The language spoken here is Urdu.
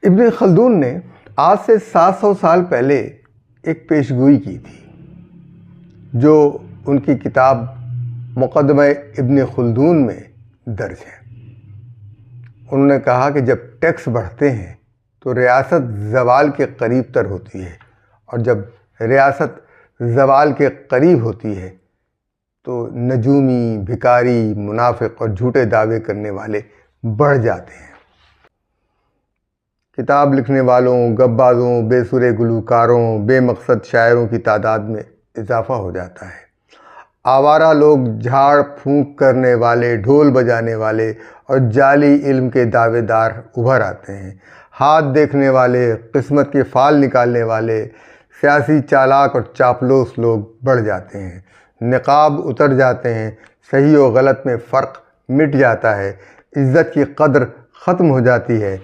ابن خلدون نے آج سے 700 سال پہلے ایک پیشگوئی کی تھی جو ان کی کتاب مقدمہ ابن خلدون میں درج ہے۔ انہوں نے کہا کہ جب ٹیکس بڑھتے ہیں تو ریاست زوال کے قریب تر ہوتی ہے، اور جب ریاست زوال کے قریب ہوتی ہے تو نجومی، بھکاری، منافق اور جھوٹے دعوے کرنے والے بڑھ جاتے ہیں۔ کتاب لکھنے والوں، گپبازوں، بے سرے گلوکاروں، بے مقصد شاعروں کی تعداد میں اضافہ ہو جاتا ہے۔ آوارہ لوگ، جھاڑ پھونک کرنے والے، ڈھول بجانے والے اور جعلی علم کے دعوے دار ابھر آتے ہیں۔ ہاتھ دیکھنے والے، قسمت کے فال نکالنے والے، سیاسی چالاک اور چاپلوس لوگ بڑھ جاتے ہیں۔ نقاب اتر جاتے ہیں، صحیح و غلط میں فرق مٹ جاتا ہے، عزت کی قدر ختم ہو جاتی ہے